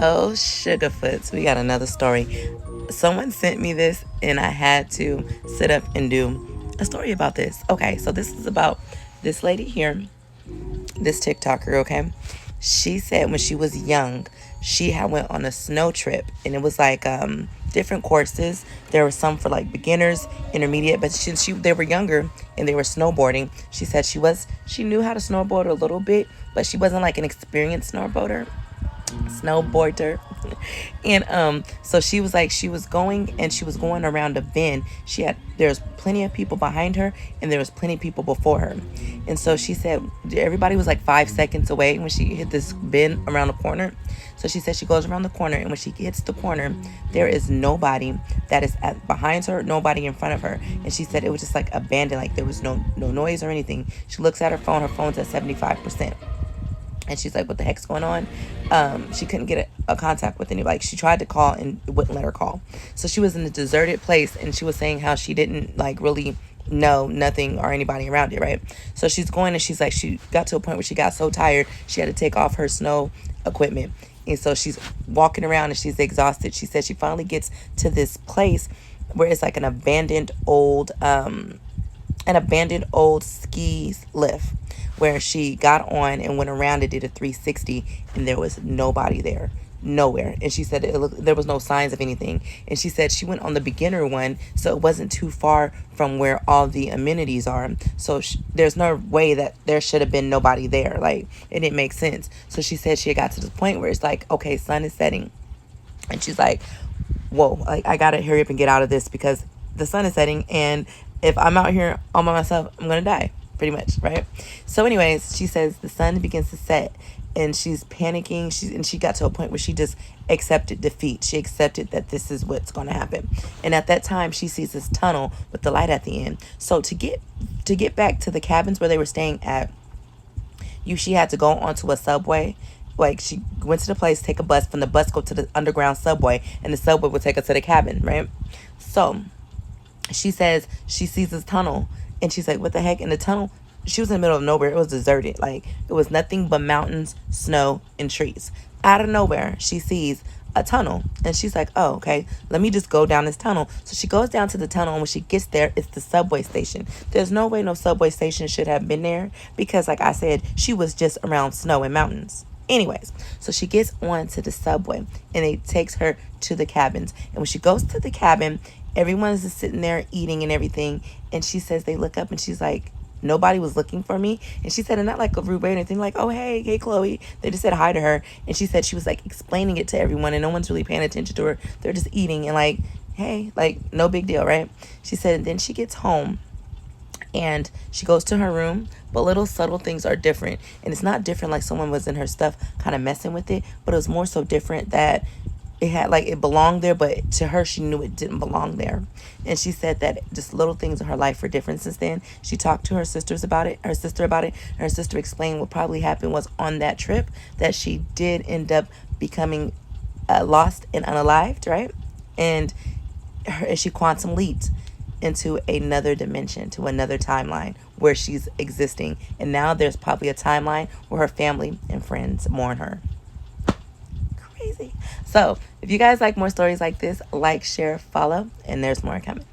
Oh, Sugarfoots, we got another story. Someone sent me this, and I had to sit up and do a story about this. Okay, so this is about this lady here, this TikToker, okay? She said when she was young, she had went on a snow trip, and it was like different courses. There were some for like beginners, intermediate, but since they were younger and they were snowboarding, she said she knew how to snowboard a little bit, but she wasn't like an experienced snowboarder. And so she was like, she was going around a bend. There's plenty of people behind her, and there was plenty of people before her. And so she said everybody was like 5 seconds away when she hit this bend around the corner. So she said she goes around the corner, and when she hits the corner, there is nobody that is behind her, nobody in front of her. And she said it was just like abandoned, like there was no noise or anything. She looks at her phone's at 75%. And she's like, what the heck's going on? She couldn't get a contact with anybody. Like, she tried to call and it wouldn't let her call. So she was in a deserted place, and she was saying how she didn't like really know nothing or anybody around it, right? So she's going, and she's like, she got to a point where she got so tired she had to take off her snow equipment. And so she's walking around and she's exhausted. She said she finally gets to this place where it's like an abandoned old ski lift, where she got on and went around and did a 360, and there was nobody there, nowhere. And she said there was no signs of anything. And she said she went on the beginner one, so it wasn't too far from where all the amenities are. So there's no way that there should have been nobody there. Like, it didn't make sense. So she said she got to the point where it's like, okay, sun is setting, and she's like, whoa, like, I gotta hurry up and get out of this because the sun is setting, and if I'm out here all by myself, I'm gonna die, pretty much, right? So anyways, she says the sun begins to set, and she's panicking. She got to a point where she just accepted defeat. She accepted that this is what's gonna happen. And at that time, she sees this tunnel with the light at the end. So to get back to the cabins where they were staying at, she had to go onto a subway. Like, she went to the place, take a bus, from the bus go to the underground subway, and the subway would take her to the cabin, right? So she says she sees this tunnel, and she's like, what the heck? In the tunnel, she was in the middle of nowhere. It was deserted. Like, it was nothing but mountains, snow, and trees. Out of nowhere, she sees a tunnel, and she's like, oh, okay, let me just go down this tunnel. So she goes down to the tunnel, and when she gets there, it's the subway station. There's no way no subway station should have been there because, like I said, she was just around snow and mountains. Anyways, so she gets on to the subway, and it takes her to the cabins. And when she goes to the cabin, everyone's just sitting there eating and everything. And she says they look up, and she's like, nobody was looking for me. And she said, and not like a rude way or anything, like, oh, hey, Chloe. They just said hi to her. And she said she was like explaining it to everyone, and no one's really paying attention to her. They're just eating and like, hey, like, no big deal, right? She said, and then she gets home, and she goes to her room, but little subtle things are different. And it's not different like someone was in her stuff kind of messing with it, but it was more so different that it belonged there, but to her, she knew it didn't belong there. And she said that just little things in her life were different since then. She talked to her sister about it, and her sister explained what probably happened was on that trip that she did end up becoming lost and unalived, right? And she quantum leaped into another dimension, to another timeline where she's existing. And now there's probably a timeline where her family and friends mourn her. Crazy. So if you guys like more stories like this, like, share, follow, and there's more coming.